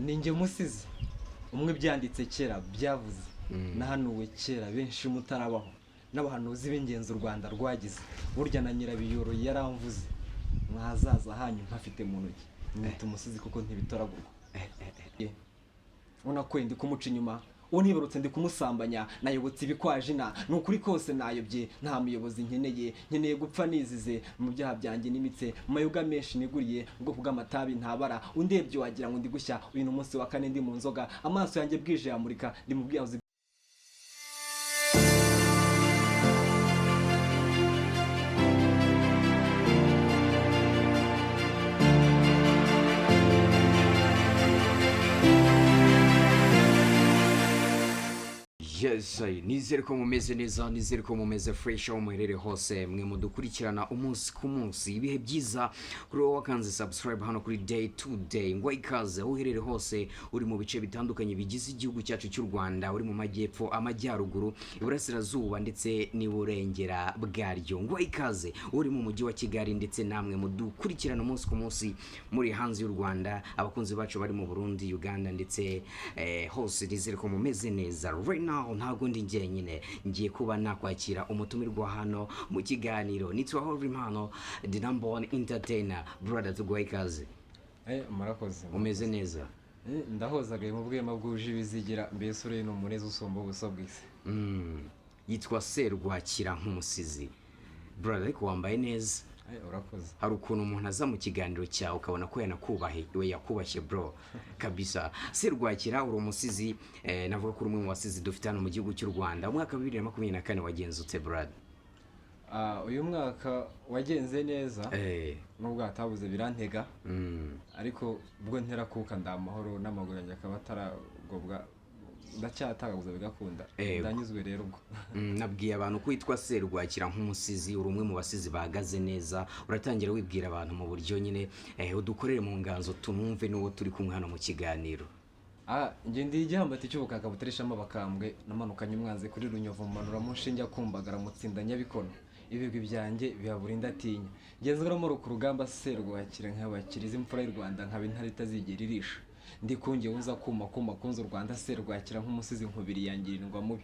ninjye musizi umwe byanditse kera byavuze nahanuwe kera benshi mutarabaho n'abahanuzi b'ingenzi u Rwanda rwagize burya na nyirabiyoro yaramvuze mwazaza hanyu mpafite mu ntoki mwita umusizi kuko ntibitoragurwa ubona ko ndi kumuca inyuma uwo ntibarutse ndi kumusambanya nayobotse ibikwajina n'ukuri kose nayobye nta muyobozi nkeneye gupfa nizize mu byaha byanjye n'imitse mu mayoga menshi niguriye ubwoko bw'amatabi ntabara undebye wagira ngo ndi gushya uyu ni umunsi wa kane ndi mu nzoga amaso yanjye bwije yamurika ndi mu bwiyahuzi. Yes, nizere ko mumeze neza, nizere ko mumeze fresh aho muherere hose mwe mudukurikirana umunsi ku munsi. Ibihe byiza kuri wowe wakanze subscribe hano kuri Day to Day. Ngo ikaze aho uherere hose uri mu bice bitandukanye bigize igihugu cyacu cy'u Rwanda, uri mu majyepfo, amajyaruguru, iburasirazuba ndetse n'iburengera bwaryo. Ngo ikaze uri mu mujyi wa Kigali ndetse namwe mudukurikirana umunsi ku munsi muri hanze y'u Rwanda, abakunzi bacu bari mu Burundi, Uganda ndetse hose nizere ko mumeze neza. Right now ntago ndi njyenyine, ngiye kuba nakwakira umutumirwa hano mu kiganiro. Nitwa Horimano, the number one entertainer. Brother, tuguhaye ikaze. Murakoze. Umeze neza? Ndahozagaye mu bwema bwuje ibizigira mbese uri no muneza usomba ubusa bwise. Yitwa Serwakira nk'umusizi. Brother, ariko wambaye neza. Urakoze. Hari ukuntu umuntu aza mu kiganiro cyawe ukabona ko yanakubahe, we yakubashye bro kabisa. Serwakira uri umusizi, navuga ko umwe mu basizi dufite hano mu gihugu cy'u Rwanda. Umwaka 2024 wagenzutse brother? Uyu mwaka wagenze neza, nubwo hatabuze birantega, ariko ubwo ntera kuka ndamahoro n'amaguru yanjye akaba ataragobwa ndacyatagaguza bigakunda. Ndanyuzwe rero ubwo. Nabwiye abantu ko witwa Serwakira nk'umusizi, uri umwe mu basizi bahagaze neza. Uratangira wibwira abantu mu buryo nyine udukorere mu nganzo tumwumve n'uwo turi kumwe hano mu kiganiro. Nge ndi igihambati cy'ubukaka butarishamo abakambwe, namanukanye umwanzi kuri Runyovu manura mu nshinge kumbagara mutsinda nyabikono. Ibigwi byanjye bihaburinda atinya. Ngenzwe ku rugamba Serwakira nk'abakiriza imfura y'u Rwanda nkaba intare itazigera irisha. Ndi kunge uza kuma kunze u Rwanda Serwakira nk'umusizi nkubiri yangirindwa mubi.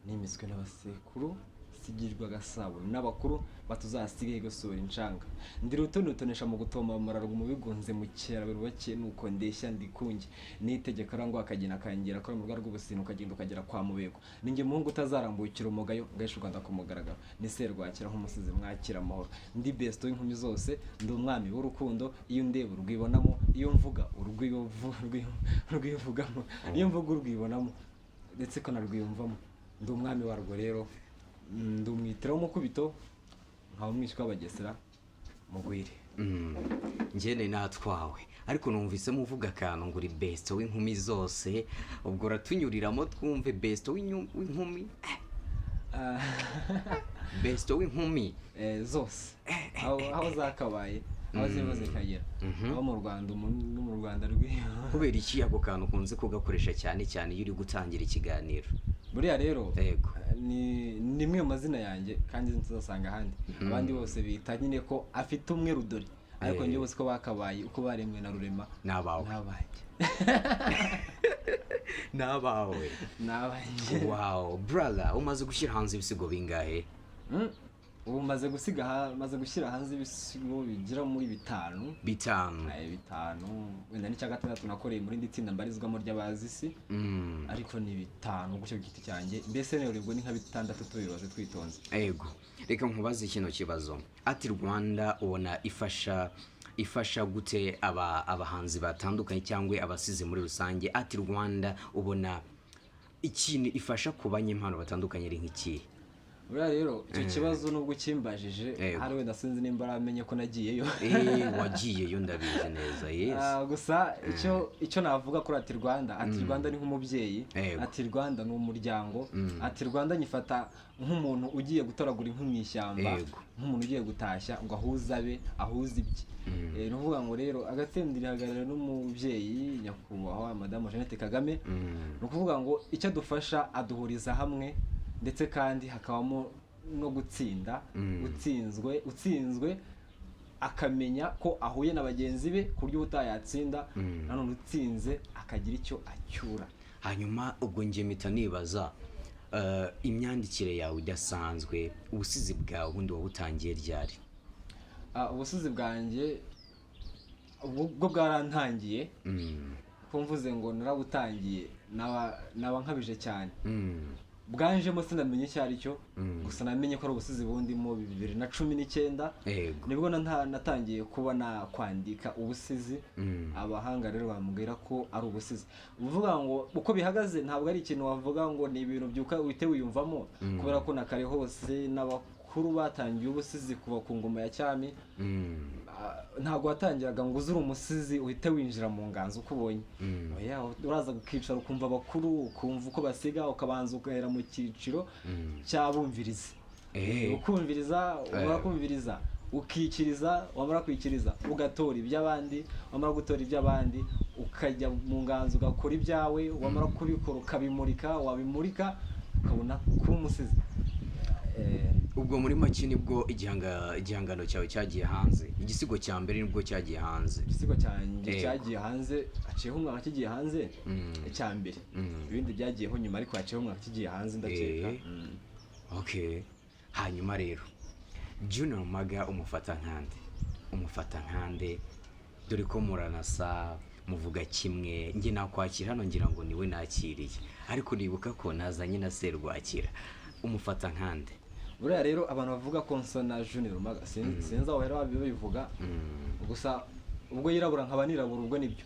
Nimiswe n'abasekuru sigirwa gasabo n'abakuru batuzasigaye gusura incanga. Ndi rutonesha mu gutoma amararwa mu bigunze mu cyera birubakiye nuko ndeshya ndi kunge. Nitegeka rango akagina kangira ko mu rwego rw'ubusino ukagenda ukagera kwa Mubego. Ninge muhungu utazarambukira umugayo ngashe u Rwanda kumugaragara. Ni Serwakira nk'umusizi mwakira amahoro. Ndi best w'inkumi zose, ndi umwami w'urukundo, iyo ndeba urwibonamo, iyo mvuga urwivugamo, iyo mvuga urwibonamo ndetse ko narwiyumvamo. Ndi umwami warwo rero, ndumwitira umukubito nkaho mwishwa bagesera mugwire. Njene natwawe ariko numvise muvuga akantu ngo uri best w'inkumi zose, ubwo ratunyuriramo twumve best w'inkumi. Best w'inkumi zose aho zakabaye aho zimaze kagera aho mu Rwanda no mu Rwanda rwiyo. Kubera iki ako kantu kunze kugakoresha cyane iyo uri gutangira ikiganiro? Buriya rero ni nimwe mu mazina yanjye kandi nzasanga ahandi. Abandi bose bita nyine ko afite umwe rudori, ariko njye bose ko bakabaye uko baremwe na Rurema nabawe. Wow brother, umaze gushyira hanze ibisigo bingahe? Ubu maze gushyira hanze ibisigo bigira muri bitanu. Wenda n'icya gatandatu nakoreye muri nditsinda mbarizwamo ry'abazisi, ariko ni bitanu gucyo giti cyanjye. Mbese rero ubwo ni nka bitandatu tubibaze twitonze. Reka nkubaze kino kibazo. Ati Rwanda ubona ifasha gute abahanzi batandukanye cyangwa abasizi muri rusange? Ati Rwanda ubona ikintu ifasha ku banyempano batandukanye ari nk'iki? Buriya rero icyo kibazo nubwo kimbajije hari wenda sinzi nimba aramenye ko nagiyeyo. Wagiyeyo ndabizi neza. Yes. Gusa icyo navuga kuri Ati Rwanda, Ati Rwanda ni nk'umubyeyi, Ati Rwanda ni umuryango, Ati Rwanda nyifata nk'umuntu ugiye gutoragura inkwi mu ishyamba, nk'umuntu ugiye gutashya ngo ahuze ibye. Nuvuga ngo rero agatendirihagarara n'umubyeyi nyakubahwa Madame Jeannette Kagame, nukuvuga ngo icyo dufasha aduhuriza hamwe, ndetse kandi hakabamo no gutsinda, utsinzwe akamenya ko ahuye na bagenzi be ku buryo utayatsinda, nanone utsinze akagira icyo acyura. hanyuma ubwo njye mpita nibaza imyandikire yawe idasanzwe, ubusizi bwawe ubundi wabutangiye ryari? Ubusizi bwanjye ubwo bwarantangiye, ko mvuze ngo narabutangiye naba nkabije cyane. Bwanjemo sinamenye icyo ari cyo, gusa namenye ko ari ubusizi bundimo 2019 nibwo natangiye kubona kwandika ubusizi. Abahanga rero bambwira ko ari ubusizi. Uvuga ngo uko bihagaze ntabwo ari ikintu wavuga ngo ni ibintu byuka uhite wiyumvamo, kubera ko nakare hose n'abakuru batangiye ubusizi kuva ku ngoma ya cyami. Ntabwo watangiraga ngo uzure umusizi uhite winjira mu nganzo uko ubonye. Uraza gukicara ukumva abakuru, ukumva uko basiga, ukabanza ugahera mu cyiciro cy'abumviriza. Ukumviriza, urakumviriza, ukikiriza, wamara kwikiriza ugatora iby'abandi, wamara gutora iby'abandi ukajya mu nganzo ugakora ibyawe, wamara kubikora ukabimurika, wabimurika ukabona kuba umusizi. Ubwo muri make nibwo igihangano cyawe cyagiye hanze, igisigo cya mbere nibwo cyagiye hanze? Igisigo cyanjye cyagiye hanze haciyeho umwaka kigiye hanze icya mbere. Ibindi byagiyeho nyuma, ariko haciyeho umwaka kigiye hanze ndakeka. Okay, hanyuma rero Junior Maga umufata nkande dore ko muranasa, muvuga kimwe, njye nakwakira hano ngira ngo niwe nakiriye, ariko nibuka ko nazanye na Serwakira. Umufata nkande buriya rero abantu bavuga ko nsa na Junior Maga sinzi aho rero babivuga, gusa ubwo yirabura nkaba nirabura, ubwo nibyo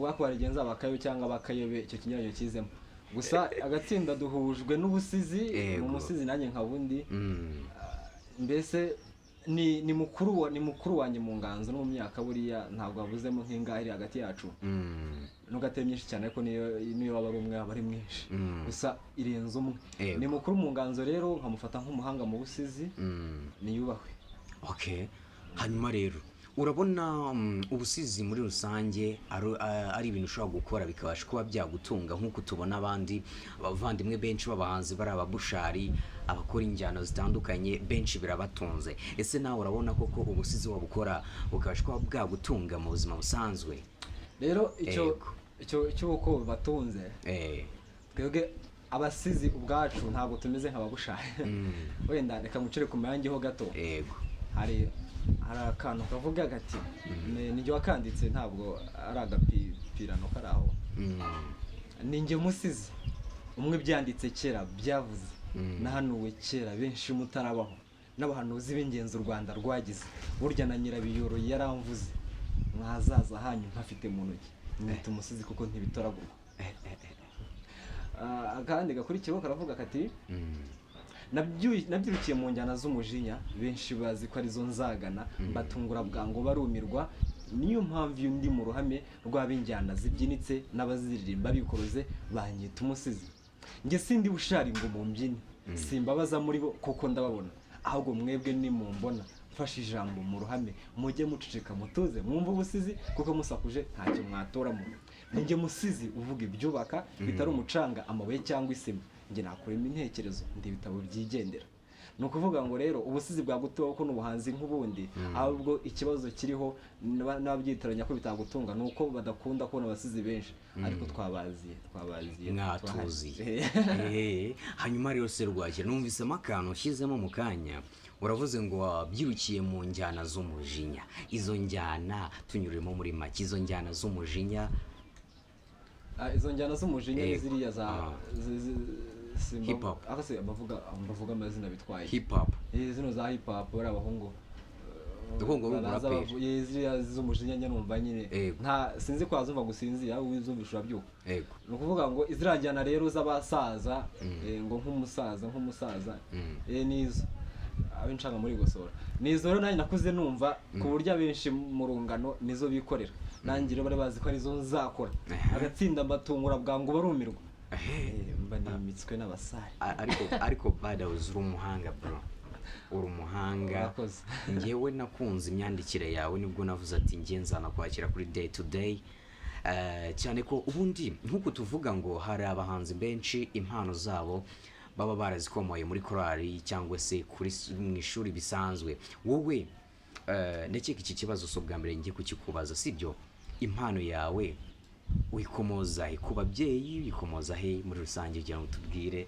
bakubarigenza bakayo cyangwa bakayobe, icyo kinyuranyo kizemo. Gusa agatsinda duhujwe n'ubusizi, umusizi nanjye nkabundi. Mbese ni mukuru wanjye mu nganzo no mu myaka, buriya ntabwo avuzemo nk'ingahe iri hagati yacu. Nugateye myinshi cyane, ariko niyo baba ari umwe aba ari mwinshi, gusa irenze umwe. Ni mukuru mu nganzo rero nkamufata nk'umuhanga mu busizi, niyubahwe. Okay, hanyuma rero urabona ubusizi muri rusange ari ibintu ushobora gukora bikabasha kuba byagutunga, nk'uko tubona abavandimwe benshi b'abahanzi bari ababushari, abakora injyana zitandukanye, benshi birabatunze. Ese nawe urabona koko ubusizi wabukora bukabasha kuba bwagutunga mu buzima busanzwe? Rero icyo uko batunze, twebwe abasizi ubwacu ntabwo tumeze nk'ababushari. Wenda reka ngucire ku mayangeho gato. Hari akantu kavuga gati nijye wakanditse, ntabwo ari agapirano kari aho. Ninjye musizi umwe byanditse kera byavuze, nahanuwe kera benshi mutarabaho, n'abahanuzi b'ingenzi u Rwanda rwagize, burya na nyirabiyoro yaramvuze, mwazaza hanyu ntafite mu ntoki, mwita umusizi kuko ntibitoragurwa. Akandi gakurikiyeho karavuga kati nabyirukiye mu njyana z'umujinya, benshi bazi ko arizo nzagana, batungura bwango barumirwa, niyo mpamvu iyo ndi mu ruhame rw'ab'injyana zibyinitse n'abaziririmba bikoroze, banyita umusizi. Njye sindi bushari ngo mumbyine, simbabaza muri bo kuko ndababona, ahubwo mwebwe nimumbona mfashe ijambo mu ruhame, mujye muceceka mutuze mwumva ubusizi, kuko musakuje ntacyo mwatoramo. Ninjye musizi uvuga ibyubaka bitari umucanga, amabuye cyangwa isima. Njye nakurema intekerezo, ndi ibitabo byigendera. Ni ukuvuga ngo rero ubusizi bwagutubaho ko n'ubuhanzi nk'ubundi, ahubwo ikibazo kiriho n'ababyitiranya ko bitagutunga, ni uko badakunda kubona abasizi benshi, ariko twabaziye mwatuziye. Hanyuma rero Serwakira, numvisemo akantu ushyizemo mu kanya, uravuze ngo wabyirukiye mu njyana z'umujinya. Izo njyana tunyuremo muri make, izo njyana z'umujinya. Izo njyana z'umujinya ni ziriya za hip hop. Akase bavuga amazina bitwaye hip hop. Zino za hip hop bari abahungu. Uraperi. Ziriya z'umujinya numva nyine. Nta sinzi ko azumva gusinzira, aho wizumvisha urabyuka. Ni ukuvuga ngo izirajyana rero z'abasaza, ngo nk'umusaza, nizo abincanga muri gosora. Nizo rero nanjye nakuze numva ku buryo abenshi mu rungano nizo bikorera. Nanjye rero bari bazi ko arizo nzakora. Agatsinda mbatungura bwango barumirwa. Mba nimitswe n'abasare. Ariko bada uzuri umuhanga bro. Uri umuhanga. Ngewe nakunze imyandikire yawe, nibwo navuze ati ngiye nzana kwakira kuri day to day. Cyane ko ubundi nkuko tuvuga ngo hari abahanzi benshi impano zabo baba barazikomoye muri korali cyangwa se kuri mu ishuri bisanzwe. Wowe ndakeka iki kibazo so bwa mbere ngiye kukikubaza, sibyo? Impano yawe wikomoza he ku babyeyi, wikomoza he muri rusange kugira ngo tubwire?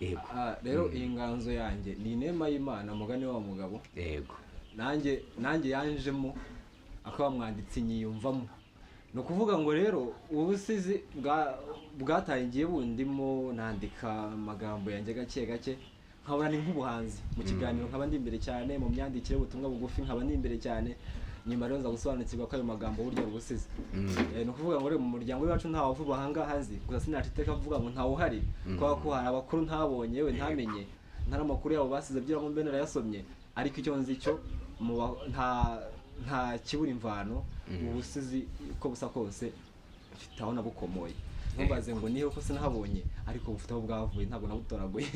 Yego. rero iyi nganzo yanjye ni inema y'Imana, mugani wa mugabo. Yego. nanjye yanjemo akaba mwanditsi nyiyumvamo. ni ukuvuga ngo rero ubusizi bwatangiye bundimo, nandika amagambo yanjye gake gake, nkabona ni nk'ubuhanzi. Mu kiganiro nkaba ndi imbere cyane, mu myandikire y'ubutumwa bugufi nkaba ndi imbere cyane. Nyuma rero nza gusobanukirwa ko ayo magambo burya ubusizi. ni ukuvuga ngo rero mu muryango wacu ntawe uvuga ahanga hazi, gusa sinaciteka kuvuga ngo ntawe uhari, kubera ko hari abakuru ntabonye yewe ntamenye, ntari amakuru yabo basize byira ngo mbe narayasomye, ariko icyo nzi cyo nta kibura imvano. Ubusizi uko busa kose mfite aho nabukomoye. Ntubaze ngo niho ko sinahabonye, ariko bufite aho bwavuye, ntabwo nabutoraguye.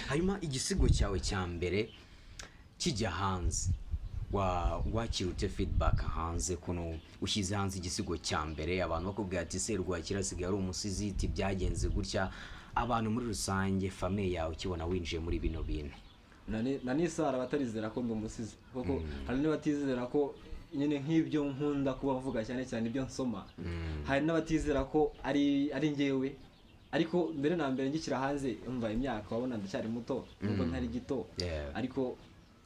Hanyuma igisigo cyawe cya mbere kijya hanze, wakira ute feedback hanze kuno ushyize hanze igisigo cya mbere, abantu bakubwira ati Serwakira asigaye ari umusizi, iti byagenze gutya, abantu muri rusange famille yawe ukibona winjiye muri bino bintu? Nanisara batarizera ko ndi umusizi, kuko hari n'abatizera ko nyine nk'ibyo nkunda kuba mvuga cyane cyane ibyo nsoma. Hari n'abatizera ko ari njyewe, ariko mbere na mbere ngikira hanze umva imyaka, wabona ndacyari muto nubwo ntari gito, ariko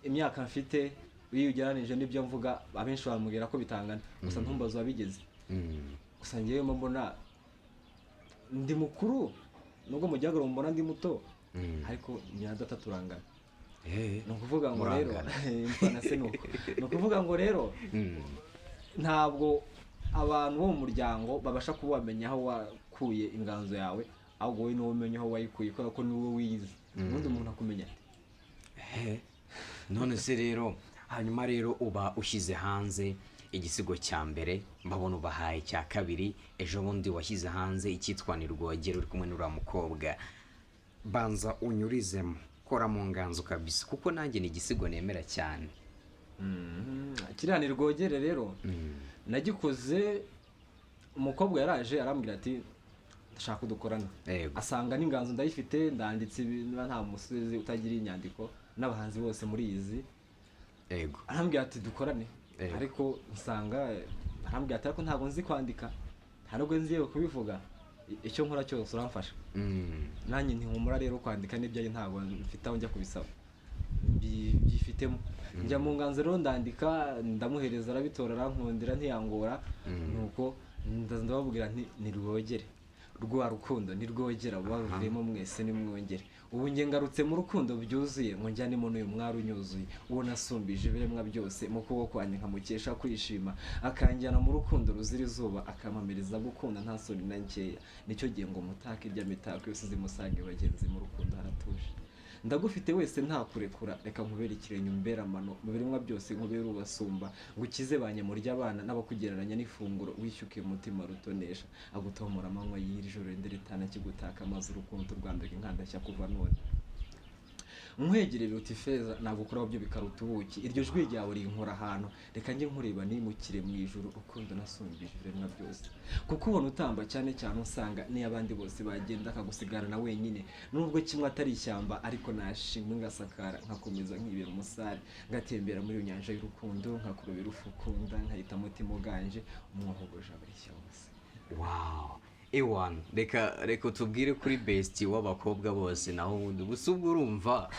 imyaka mfite iyo ugeranije n'ibyo mvuga abenshi bamubwira ko bitangana, gusa ntumbazo wabigeze. Gusa ngewe mbona ndi mukuru, nubwo mu gihagararo mbona ndi muto, ariko imyaka turangana. ni ukuvuga ngo rero ni ukuvuga ngo rero ntabwo abantu bo mu muryango babasha kuba bamenya aho wakuye inganzo yawe, ahubwo wowe niwe umenya aho wayikuye, kubera ko niwe wiyizi. ubundi umuntu akumenya ati none se rero hanyuma rero uba ushyize hanze igisigo cya mbere, mbabona ubahaye cya kabiri, ejo bundi washyize hanze icyitwa Ni Rwogera uri kumwe n'uriya mukobwa. Banza unyurizemo, kora mu nganzo kabisa, kuko nanjye ni igisigo nemera cyane. kiriya Ni Rwogere rero nagikoze, umukobwa yaraje arambwira ati ndashaka dukorana. Asanga n'inganzo ndayifite, ndanditse nta musizi utagira inyandiko, n'abahanzi bose muri izi. Arambwira ati dukorane, ariko nsanga arambwira ati ariko ntabwo nzi kwandika, nta nubwo nzi kubivuga, icyo nkora cyose uramfasha. Nanjye ntinkumura rero kwandika n'ibyo ntabwo mfite aho njya kubisaba, byifitemo. Njya mu nganzo rero ndandika, ndamuhereza arabitora, arankundira ntiyangora, nuko ndababwira nti Ni Rwogere, rwa rukundo ni rwogera bavuyemo mwese nimwongere. Ubu nge ngarutse mu rukundo byuzuye, ngo njyanemo n'uyu mwari unyuzuye, uwo nasumbije ibiremwa byose, mu kuboko kwanjye nkamukesha kwishima, akanjyana mu rukundo ruzira izuba, akampamiriza gukunda nta soni na nkeya. Nicyo gihe ngo mutake irya mitako yose zimusange bagenzi, mu rukundo haratuje. Ndagufite wese nta kurekura, reka nkubere ikirenge umbera amano, mu biremwa byose nkubere ubasumba, ngo ukize banyamurya abana n'abakugereranya n'ifunguro, wishyuke umutima rutonesha, agutomora amanywa y'ijoro nderetana kigutaka amazi, urukundo rwambika inkandashya kuva none. Nkwegere uti feza nagukuraho byo bikaruta ubuki, iryo jwi ryawe rinkora ahantu, reka njye nkureba nimukire mu ijuru, urukundo nasumbije ibiremwa byose. Kuko ubona utamba cyane cyane usanga niyo abandi bose bagenda akagusigarana wenyine, nubwo kimwe atari ishyamba, ariko nashimwe ngasakara, nkakomeza nkibera umusare, ngatembera muri iyo nyanja y'urukundo, nkakurubera ufukunda, nkahita mutima uganje, umwohogoje abarishya bose. Wow. Ewan, reka tubwire kuri best w'abakobwa bose, naho ubundi gusa ubwo urumva.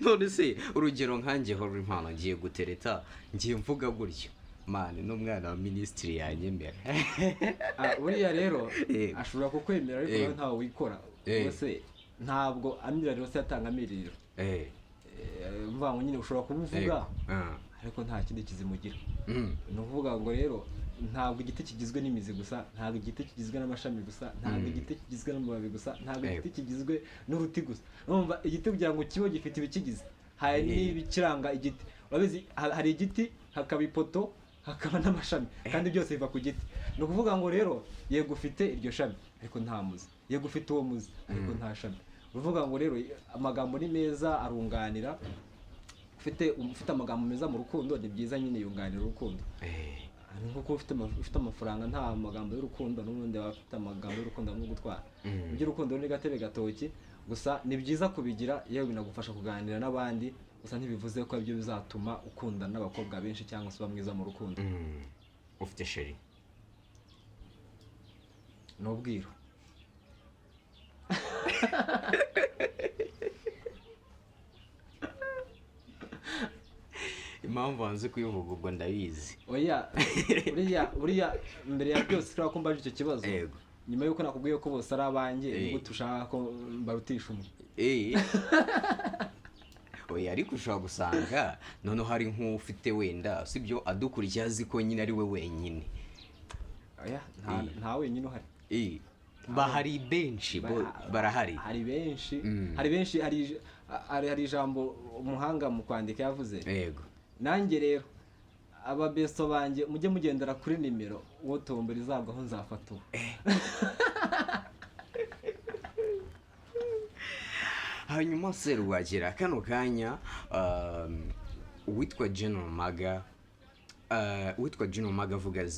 None se urugero nkanjye ho impano ngiye gutereta, ngiye mvuga gutyo, mane n'umwana wa minisitiri yanyemera. Buriya rero ashobora kukwemera, ariko nawe ntawe wikora. Bose ntabwo amira rero se yatanga amiriro. Mvuga ngo nyine ushobora kubuvuga, ariko nta kindi kizimugira. Ni ukuvuga ngo rero ntabwo igiti kigizwe n'imizi gusa, ntabwo igiti kigizwe n'amashami gusa, ntabwo igiti kigizwe n'amababi gusa, ntabwo igiti kigizwe n'uruti gusa. Urumva igiti kugira ngo kibe gifite ibikigize, hari n'ibikiranga igiti. Urabizi hari igiti, hakaba ipoto, hakaba n'amashami, kandi byose biva ku giti. Ni ukuvuga ngo rero yego ufite iryo shami, ariko nta muzi, yego ufite uwo muzi, ariko nta shami. Uruvuga ngo rero amagambo ni meza arunganira, ufite amagambo meza mu rukundo ni byiza, nyine yunganira urukundo. Nkuko ufite amafaranga nta magambo y'urukundo, n'ubundi bafite amagambo y'urukundo no gutwara. Iby'urukundo ni gatebe gatoki, gusa ni byiza kubigira, yewe binagufasha kuganira n'abandi, gusa ntibivuze ko ibyo bizatuma ukundana n'abakobwa benshi cyangwa se uba mwiza mu rukundo. Ufite sheri? ni ubwiru. impamvu wanze kuyivuga ubwo ndabizi. Oya, buriya mbere ya byose turiya ko mbaje icyo kibazo, Yego. nyuma y'uko nakubwiye ko bose ari abanjye, nubwo tushaka ko barutisha umwe. Oya, ariko ushobora gusanga noneho hari nk'ufite wenda sibyo adukurikiye azi ko nyine ari we wenyine. Oya, nta wenyine uhari. Bahari benshi, barahari. Hari benshi, hari benshi, hari ijambo umuhanga mu kwandika yavuze. Yego. Nanjye rero ababesto banjye mujye mugendera kuri nimero, uwo tombora izagwaho nzafata uwo. Hanyuma Serwakira kano kanya uwitwa General Maga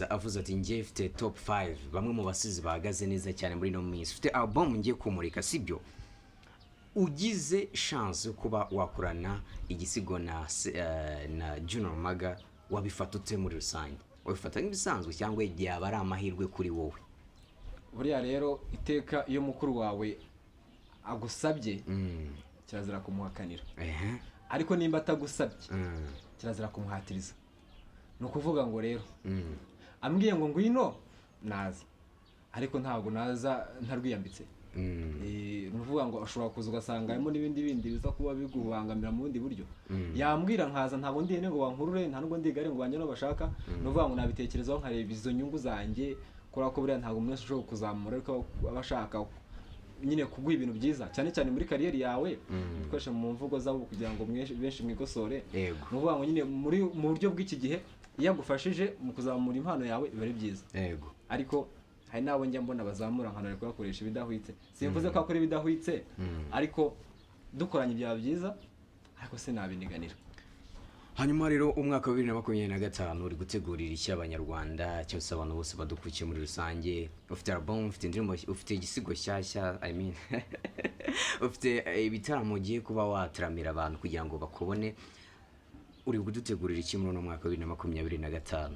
avuze ati ngiye mfite top 5 bamwe mu basizi bahagaze neza cyane muri no minsi, ufite album ngiye kumurika sibyo? Ugize chance yo kuba wakurana igisigo na General Maga, wabifata ute muri rusange? Wabifata nk'ibisanzwe cyangwa yaba ari amahirwe kuri wowe? Buriya rero iteka iyo mukuru wawe agusabye kirazira kumuhakanira, ariko nimba atagusabye kirazira kumuhatiriza. Ni ukuvuga ngo rero ambwiye ngo ngwino naza, ariko ntabwo naza ntarwiyambitse. Ni ukuvuga ngo ashobora kuza ugasanga harimo n'ibindi biza kuba bigubangamira mu bundi buryo. Yambwira nkaza, ntabwo ndiyene ngo bankurure, nta nubwo ndigare ngo banjye no bashaka. Ni ukuvuga ngo nabitekerezaho nkareba izo nyungu zanjye, kubera ko buriya ntabwo umuntu wese ushobora kuzamura ariko abashaka nyine kuguha ibintu byiza, cyane cyane muri kariyeri yawe, dukoresha mu mvugo zabo kugira ngo benshi mwikosore. Ni ukuvuga ngo nyine mu buryo bw'iki gihe iyo agufashije mu kuzamura impano yawe biba ari byiza. Ariko hari n'abo njya mbona bazamura nkana kuyakoresha ibidahwitse. Simvuze ko akora ibidahwitse, ariko dukoranye byaba byiza, ariko sinabiniganira. Hanyuma rero umwaka wa 2025 uri gutegurira iki abanyarwanda cyose abantu bose badukurikiye muri rusange? Ufite album, ufite indirimbo, ufite igisigo cyashya, ufite ibitaramo ugiye kuba wataramira abantu kugira ngo bakubone. Uri gutegurira iki muri mwaka wa 2025?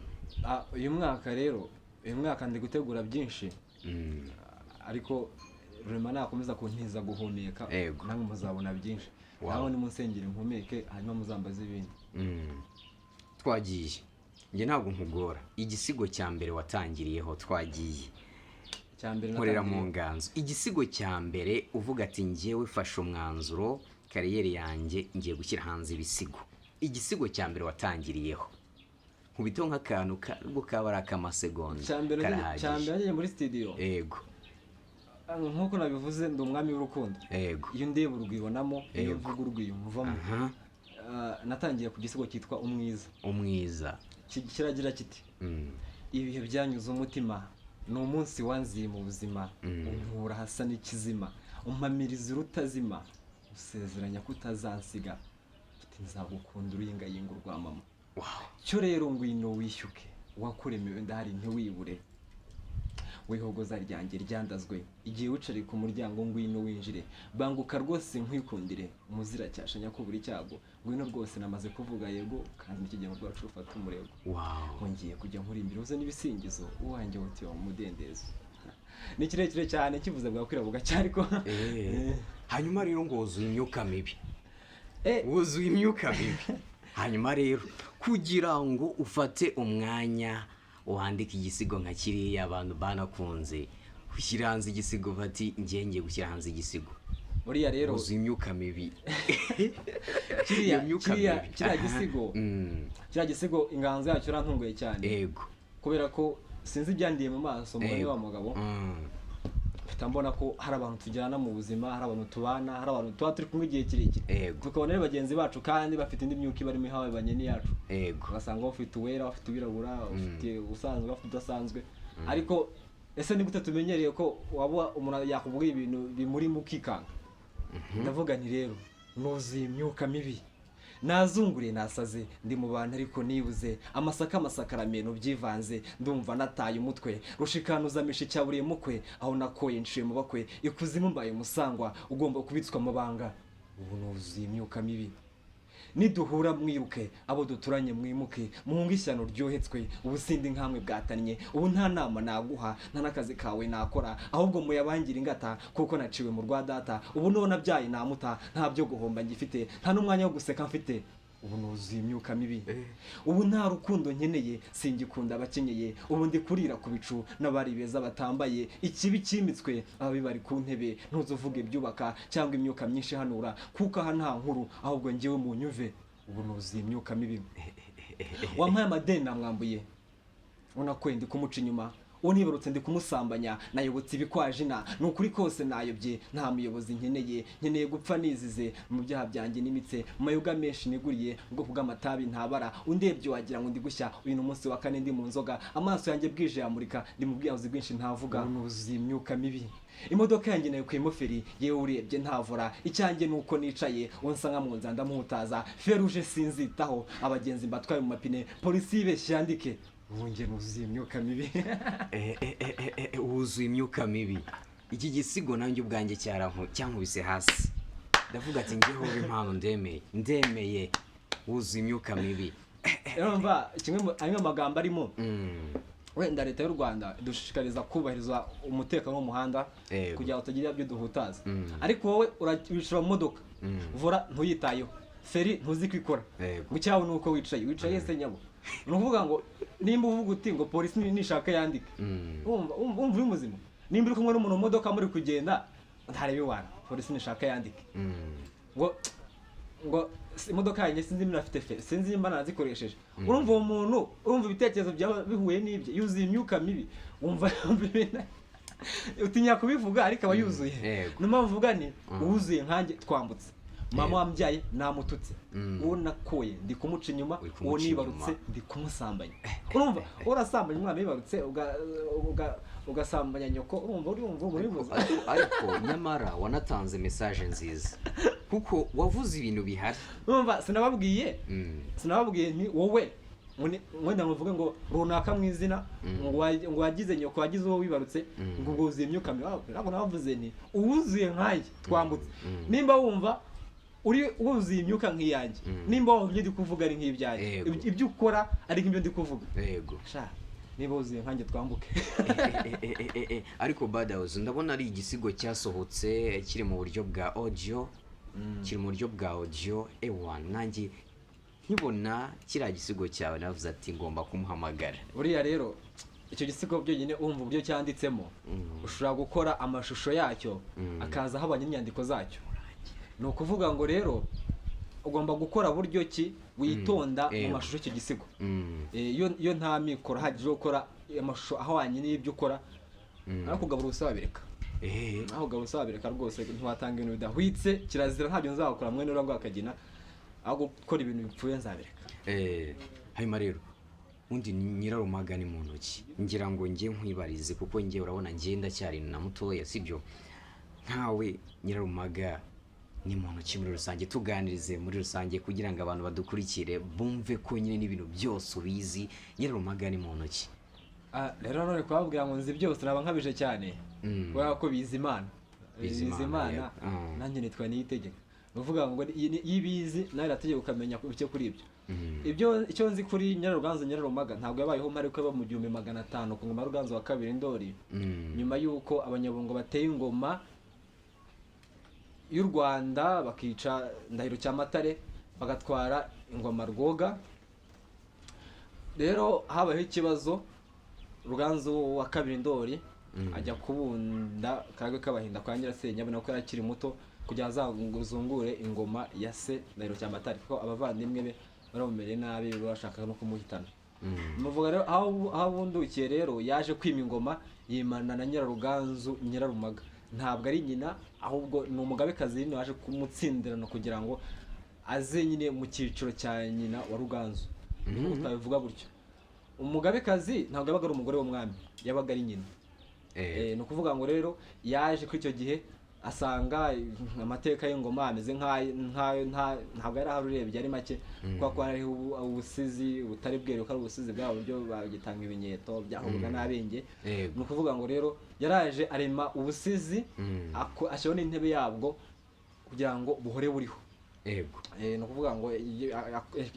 Uyu mwaka rero, uyu mwaka ndi gutegura byinshi, ariko rurema nakomeza kuntiza guhumeka, namwe muzabona byinshi. Naho ni munsengere nkumeke, hanyuma muzambaze ibindi. Twagiye. Nge ntabwo nkugora. Igisigo cya mbere watangiriyeho twagiye. Cyambere nkorera mu nganzo. Igisigo cya mbere uvuga ati ngiyewe fashe umwanzuro, kariyeri yanjye ngiye gushyira hanze ibisigo. Igisigo cya mbere watangiriyeho. Nkubito nk'akantu karwo kaba ari akamasegonda. Cyambere yagiye muri studio. Yego. Nkuko nabivuze ndi umwami w'urukundo. Yego. Iyo ndeba urwibonamo, iyo mvuga urwiyumvamo. Natangiye ku gisigo cyitwa Umwiza. Kiragira kiti ibihe byanyuze umutima, ni umunsi wanziye mu buzima, unkura hasa n'ikizima, umpamiriza urutazima, usezeranya kutazansiga, uti nzagukunda uruyingayinga urwa mama. Cyo rero ngwino wishyuke, wakuremewe ndahari ntiwibure, wihogoza ryanjye ryandazwe, igihe wicare ku muryango ngwino winjire, banguka rwose nkwikundire, umuzira cyashanya ko buri cyago, ngwino rwose namaze kuvuga yego, kandi n'ikigemo rwacu rufata umurego. Ngiye kujya nkurimbira uze n'ibisingizo, uwanjye wuti wa mudendezo. Ni kirekire cyane kivuze bwakwira bugacyari ko. Hanyuma rero ngo wuzuye imyuka mibi. Wuzuye imyuka mibi. Hanyuma rero kugira ngo ufate umwanya wandika igisigo nka kiriya abantu banakunze, ushyira hanze igisigo bati ngiye gushyira hanze igisigo. Buriya rero wuzuye imyuka mibi. Kiriya gisigo inganzo yacyo rantunguye cyane. Yego. Kubera ko sinzi ibyandiye mu maso mubone wa mugabo. Mbona ko hari abantu tujyana mu buzima, hari abantu tubana, hari abantu tuba turi kumwe igihe kirekire, tukabona ari bagenzi bacu kandi bafite indi myuka barimo ihawe banyeni yacu. Ugasanga bafite uwera, bafite ubirabura, bafite usanzwe, bafite udasanzwe. Ariko ese ni gute tumenyereye ko waba umuntu yakubwiye ibintu bimuri mu kikanga? Ndavuga nti rero nuzuye imyuka mibi, nazungure nasaze, ndi mu bantu ariko nibuze, amasakaramentu byivanze, ndumva nataye umutwe, rushikanuza misha cyaburiye mukwe, aho nakoye nshiye mu bakwe, ikuzimu mbaye musangwa, ugomba kubitswa amabanga. Ubu nuzuye imyuka mibi, niduhura mwiruke abo duturanye mwimuke muhunga ishyano ryohetswe ubu sindi nkamwe bwatanye ubu nta nama naguha nta n'akazi kawe nakora ahubwo muyabangira ingata kuko naciwe mu rwa data ubu none abyaye namuta nta byo guhomba ngifite nta n'umwanya wo guseka mfite ubu nuzuye imyuka mibi ubu nta rukundo nkeneye singikunda abakenyeye ubu ndi kurira ku bicu n'abari beza batambaye ikibi kimitswe ababi bari ku ntebe ntuzuvuge byubaka cyangwa imyuka myinshi hanura kuko aha nta nkuru ahubwo njyewe mu nyuve ubu nuzuye imyuka mibi wampaye amadeni namwambuye unakweye ndi kumuca inyuma unibarutse ndi kumusambanya nayobotse ibikwajina nukuri kose nayobye nta muyobozi nkeneye gupfa nizize mu byaha byanjye n'imitse mu mayoga menshi niguriye ubwoko bw'amatabi ntabara undebye wagira ngo ndi gushya uyu ni umunsi wa kane ndi mu nzoga amaso yanjye bwije yamurika ndi mu bwiyahuzi bwinshi ntavuga nuzuye imyuka mibi imodoka yanjye nayo kwimo feri yewe urebye ntavura icyanjye nuko nicaye unsa nka munza ndamutaza feruje sinzitaho abagenzi mbatwaye mu mapine polisi yibeshye yandike wongeye nuzuye imyuka mibi wuzuye imyuka mibi iki gisigo nanjye ubwanjye cyankubise hasi ndavuga ati ngeho impano ndemeye wuzuye imyuka mibi urumva amwe amagambo arimo wenda leta y'u Rwanda idushishikariza kubahiriza umutekano w'umuhanda kugira ngo utagira ibyo duhutaza ariko wowe urabishira mu modoka vura ntuyitayeho feri ntuzi kwikora ngo cyawe nuko wicaye se nyabo nuvuga ngo nimba uvuga uti ngo polisi nishaka yandike umva uri muzima nimba uri kumwe n'umuntu mu modoka muri kugenda ntarebe wana polisi nishaka yandike ngo imodoka yanjye sinzi niba afite feri sinzi nimba nazikoresheje urumva uwo muntu urumva ibitekerezo byawe bihuye n'ibyo yuzuye imyuka mibi wumva utinya kubivuga ariko aba yuzuye niyo mvuga ni uwuzuye nkanjye twambutse mama wambyaye namututse uwo nakoye ndi kumuca inyuma uwo nibarutse ndi kumusambanya urumva urasambanya umwana wibarutse ugasambanya nyoko urumva muri muzi ariko nyamara wanatanze message nziza kuko wavuze ibintu bihari urumva sinababwiye ni wowe mwenda muvuge ngo runaka mu izina ngo wagize nyoko wagize uwo wibarutse ngo wuzuye imyuka mibi ntabwo navuze ni uwuzuye nkaye twambutse nimba wumva uri wuzuye imyuka nk'iyanjye nimba wumva ibyo ndi kuvuga ari nk'ibyanjye ibyo ukora ari nk'ibyo ndi kuvuga yego niba wuzuye nkanjye twambuke ariko badahoze ndabona ari igisigo cyasohotse kiri mu buryo bwa audio ewa nanjye nkibona kiriya gisigo cyawe navuze ati ngomba kumuhamagara buriya rero icyo gisigo byonyine wumva uburyo cyanditsemo ushobora gukora amashusho yacyo akaza ahabanye n'inyandiko zacyo ni ukuvuga ngo rero ugomba gukora buryo ki witonda mu mashusho y'icyo gisigo iyo nta mikoro hagije gukora amashusho ahwanye n'ibyo ukora ariko ugabura ubusaba bireka aho ugabura ubusaba bireka rwose ntiwatanga ibintu bidahwitse kirazira ntabyo nzakora mwene urangwa akagina aho gukora ibintu bipfuye nzabireka hanyuma rero undi Nyirarumaga ni mu ntoki ngira ngo njye nkwibarize kuko njye urabona ngenda cyari na mutoya sibyo nkawe Nyirarumaga ni mu ntoki muri rusange tuganirize muri rusange kugira ngo abantu badukurikire bumve ko nyine n'ibintu byose ubizi Nyirarumaga ni mu ntoki rero none kwabwira ngo nzi byose naba nkabije cyane kubera ko bizi Imana nanjye nitwa Niyitegeka uvuga ngo yibizi nawe irategeka ukamenya icyo kuri ibyo icyo nzi kuri Nyiraruganzu Nyirarumaga ntabwo yabayeho mari ko mu 1500 ku ngoma Ruganzu wa kabiri Ndoli nyuma yuko abanyabungo bateye ingoma y'u Rwanda bakica Ndahiro Cyamatare bagatwara ingoma Rwoga rero habaho ikibazo Ruganzu wa kabiri Ndoli ajya kubunda kagwe kabahinda kwa Nyirasenya abona ko yarakiri muto kugira azungure ingoma ya se Ndahiro Cyamatare ko abavandimwe be baramumereye nabi bashaka no kumuhitana muvuga rero aho bundukiye rero yaje kwima ingoma yimana na Nyiraruganzu Nyirarumaga ntabwo ari nyina ahubwo ni umugabekazi nyine waje kumutsindirana kugira ngo aze nyine mu cyiciro cya nyina wa Ruganzu utabivuga gutyo umugabekazi ntabwo yabaga ari umugore w'umwami yabaga ari nyina ni ukuvuga ngo rero yaje kuri icyo gihe asanga amateka y'ingoma ameze nkayo ntabwo ari urebye ari make kuko ko hari ubusizi butari bweruye ko ari ubusizi bwabo buryo bagitanga ibimenyetso byahubuga n'abenge ni ukuvuga ngo rero yaraje arema ubusizi ashyiraho n'intebe yabwo kugira ngo buhore buriho yego ni ukuvuga ngo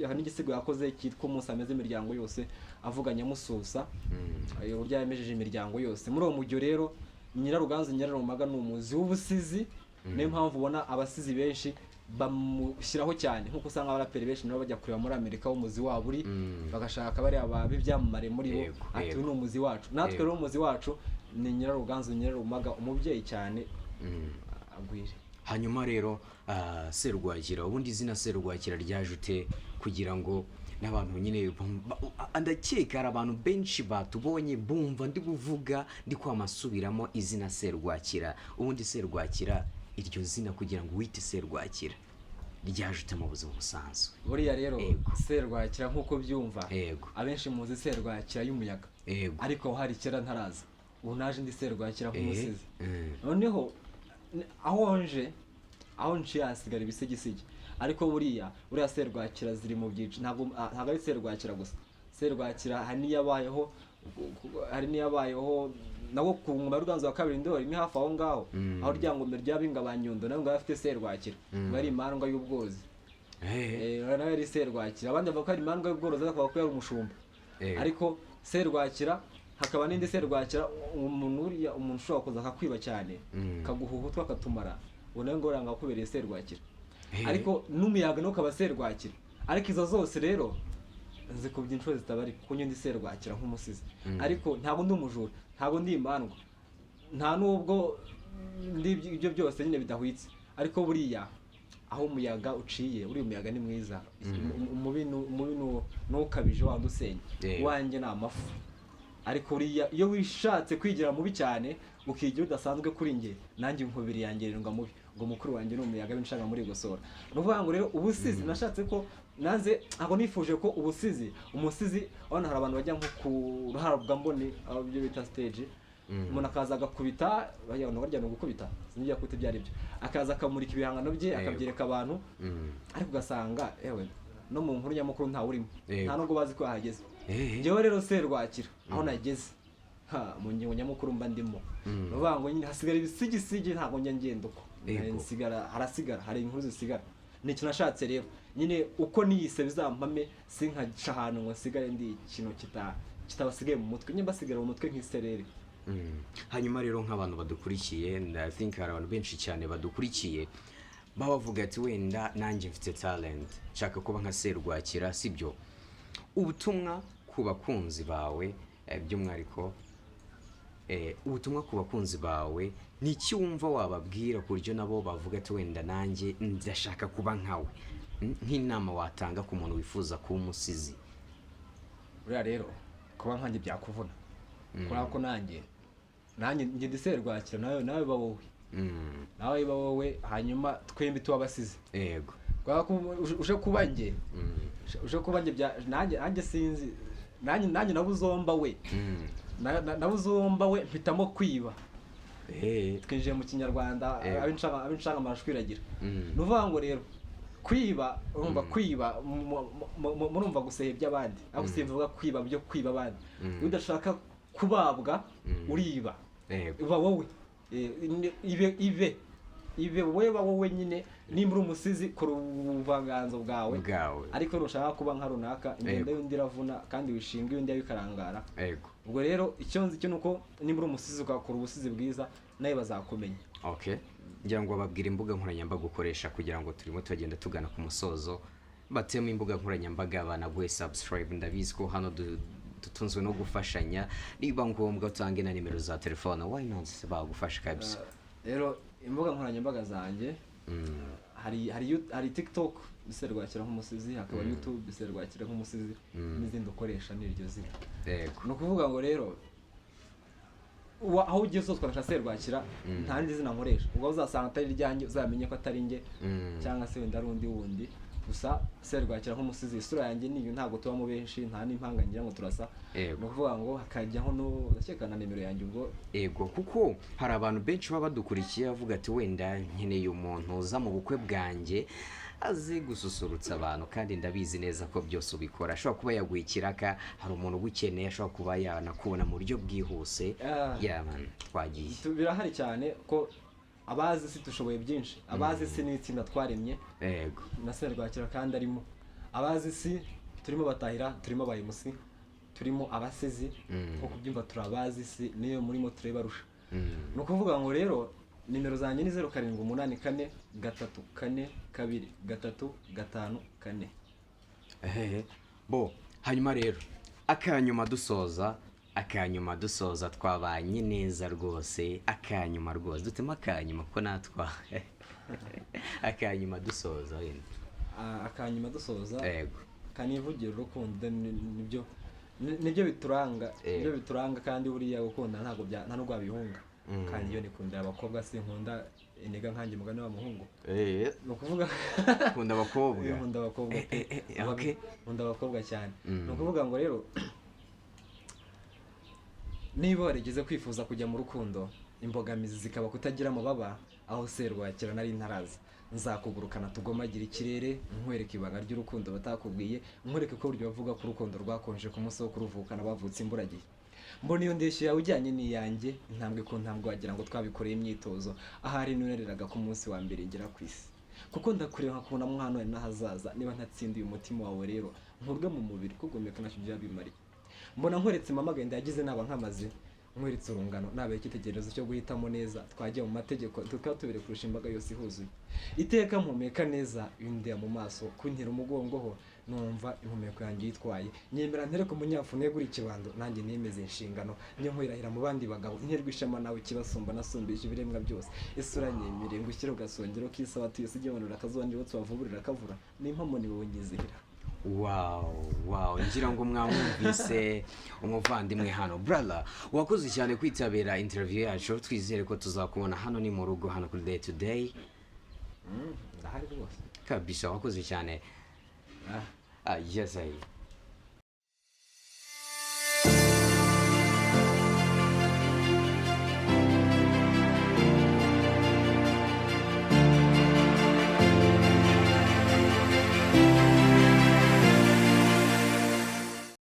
hari n'igisigo yakoze cyitwa umunsi ameze imiryango yose avuga nyamususa uburyo yamejeje imiryango yose. Muri uwo mujyo rero Nyiraruganzu Nyirarumaga ni umuzi w'ubusizi, niyo mpamvu ubona abasizi benshi bamushyiraho cyane, nk'uko usanga abaraperi benshi nabo bajya kureba muri Amerika umuzi wabo uri bagashaka bariya b'ibyamamare muri bo, ati ni umuzi wacu. Natwe rero umuzi wacu ni Nyiraruganzu Nyirarumaga, umubyeyi cyane agwire. Hanyuma rero Serwakira, ubundi izina Serwakira ryaje ute kugira ngo n'abantu nyine ndakeka hari abantu benshi batubonye bumva ndi buvuga ndi kwamasubiramo izina Serwakira. Ubundi Serwakira iryo zina kugira ngo wite Serwakira ryaje ute mu buzima busanzwe? Buriya rero Serwakira nk'uko byumva yego abenshi muzi Serwakira y'umuyaga, yego ariko hari kera ntaraza, ubu naje ndi Serwakira nk'umusizi. Noneho aho nje hasigara ibisigisigi, ariko buriya Serwakira ziri mu byiciro, ntabwo ari Serwakira gusa. Serwakira hari n'iyabayeho nawo ku ngoma y'Uruganzu wa kabiri Ndoli ni hafi aho ngaho, aho ryangombe ry'abinga ba Nyundo nawe ngaho afite Serwakira, bari imandwa y'ubwozi. Nawe yari Serwakira, abandi bavuga ko ari imandwa y'ubworozi, ariko bavuga ko yari umushumba. Ariko Serwakira hakaba n'indi Serwakira, umuntu ushobora kuza akakwiba cyane kaguhuha utwa akatumara, ubona ngo uranga kubereye Serwakira. Ariko n'umuyaga no kaba Serwakira. Ariko izo zose rero nzi ku byinshuro zitabari kuko ndi Serwakira nk'umusizi, ariko ntabwo ndi umujura, ntabwo ndi imandwa, nta nubwo ibyo byose nyine bidahwitse. Ariko buriya aho umuyaga uciye, uri umuyaga ni mwiza, umubi n'ukabije wandi usenya, wanjye ni amafu. Ariko buriya iyo wishatse kwigira mubi cyane ukigira udasanzwe kuri nge, nanjye inkubiri yangererwa mubi, ngo mukuru wanjye ni umuyaga w'inshanga muri gusora. No kuvuga ngo rero ubusizi nashatse ko nanze, ntabwo nifuje ko umusizi abana hari abantu bajya nko ku ruharabwa mboni, abyo bita stage, umuntu akaza agakubita, barya no gukubita, sinjya kwita ibyo ari byo, akaza akamurika ibihangano bye akabyereka abantu, ariko ugasanga no mu nkuru nyamukuru nta urimo, nta nubwo bazi ko yahageze. Njyewe rero Serwakira aho nageze mu ngingo nyamukuru mba ndimo, bavuga ngo nyine hasigara ibisigisigi, ntabwo njya ngenda uko harasigara, hari inkuru zisigara. Ni ikintu nashatse rero nyine uko niyise bizampame, sinkaca ahantu ngo nsigare ndi ikintu kitabasigaye mu mutwe, nyine basigara mu mutwe nk'isereri. Hanyuma rero nk'abantu badukurikiye, I think hari abantu benshi cyane badukurikiye baba bavuga ati wenda nanjye mfite talent, nshaka kuba nka Serwakira, sibyo? Ubutumwa ku bakunzi bawe by'umwihariko, ubutumwa ku bakunzi bawe ni iki wumva wababwira ku buryo nabo bavuga ati wenda nanjye ndashaka kuba nkawe, nk'inama watanga ku muntu wifuza kuba umusizi? Buriya rero kuba nkanjye byakuvuna, kubera ko nanjye ndi Serwakira, nawe ba wowe, nawe ba wowe, hanyuma twembi tuba abasizi. Yego uje kuba njye, nanjye sinzi, nanjye nabuzomba we, nabuzomba we mpitamo kwiba. Twinjiye mu Kinyarwanda, ab'inshanga amashwiragira. Nuvuga ngo rero kwiba, urumva kwiba murumva gusehebya abandi, aho simvuga kwiba byo kwiba abandi. Udashaka kubabwa uriba, uba wowe, ibe wowe nyine, nimba uri umusizi kora ubuvanganzo bwawe, ariko nushaka kuba nka runaka, ingendo y'undi iravuna kandi wishinga y'undi yabikarangara. Ubwo rero icyo nzi cyo nuko nimba uri umusizi ugakora ubusizi bwiza, nawe bazakumenya. Ngira ngo babwire imbuga nkoranyambaga ukoresha kugira ngo turimo tugenda tugana ku musozo. Batema imbuga nkoranyambaga, banaguhe subscribe, ndabizi ko hano dutunzwe no gufashanya, niba ngombwa utange na nimero za telefone, why not bagufasha kabisa. Rero imbuga nkoranyambaga zanjye hari TikTok Serwakira nk'umusizi, hakaba YouTube Serwakira nk'umusizi, n'izindi ukoresha n'iryo zina. No kuvuga ngo rero aho ugiye sose ukoresha Serwakira, nta rindi zina nkoresha, ubwo uzasanga atari ryanjye uzamenye ko atari njye, cyangwa se wenda ari undi wundi. Gusa Serwakira nk'umusizi, isura yanjye niyo, ntabwo tubamo benshi, nta n'impanga ngira ngo turasa. No kuvuga ngo hakajyaho no cyekana nimero yanjye ubwo. Kuko hari abantu benshi baba badukurikiye bavuga ati wenda nkeneye umuntu uza mu bukwe bwanjye azi gususurutsa abantu, kandi ndabizi neza ko byose ubikora. Ashobora kuba yaguha ikiraka, hari umuntu ugukeneye, ashobora kuba yanakubona mu buryo bwihuse. Twagiye birahari cyane ko abazi isi dushoboye byinshi, abazi isi ni itsinda twaremye yego na Serwakira kandi arimo. Abazi isi turimo Batahira, turimo Bayimusi, turimo Abasizi, nko kubyumva turabazi isi niyo murimo turebarusha. Ni ukuvuga ngo rero nimero zanjye ni 0784 3 4 2 3 5 4. bo hanyuma rero akanyuma dusoza twabanye neza rwose, akanyuma rwose dutema akanyuma ko natwa akanyuma dusoza wenda Akanyuma dusoza yego kanivugira urukundo nibyo bituranga kandi buriya gukunda nta nubwo wabihunga. Kandi iyo nikundira abakobwa sinkunda iniga nkanjye mugani wa muhungu. Ni ukuvuga nkunda abakobwa nkunda abakobwa okay nkunda abakobwa cyane. Ni ukuvuga ngo rero niba warigeze kwifuza kujya mu rukundo, imbogamizi zikaba kutagira amababa, aho Serwakira nari ntaraza, nzakugurukana tugomagira ikirere, nkwereka ibanga ry'urukundo batakubwiye, nkwereke ko buryo bavuga ko urukundo rwakonje ku munsi wo kuruvukana bavutse imburagihe. Mbona iyo ndeshyo yawe ujyanye n'iyanjye, intambwe ku ntambwe wagira ngo twabikoreye imyitozo, ahari nunereraga ku munsi wa mbere ngera ku isi. Kuko ndakureba nkakubona mo hano n'ahazaza, niba ntatsindiye umutima wawe rero nkurwe mu mubiri kugomeka ntacyo byabimariye. Mbona nkweretse mama agenda yagize naba nkamaze, nkweretse urungano nabaye ikitegerezo cyo guhitamo neza, twagiye mu mategeko tukaba tubere kurusha imbaga yose ihuzuye. Iteka mpumeka neza yundya mu maso, kuntera umugongo ho numva impumeko yanjye yitwaye, nyemera ntereko umunyafu negura ikibando, nanjye nemeze inshingano, niyo nkwirahira mu bandi bagabo, nterwa ishema nawe kibasumba nasumbije ibiremwa byose. Isura nyemire ngushyire ugasongero kisaba tuyese igibanura kazondi bo twavuburira kavura, n'impamo ni wowe nyizihira. Wow, ngira ngo mwamwumvise umuvandimwe hano. Brother, wakoze cyane kwitabira interview yacu, twizere ko tuzakubona hano ni mu rugo hano kuri Day to Day. Ndahari rwose Kabisa wakoze cyane. Yes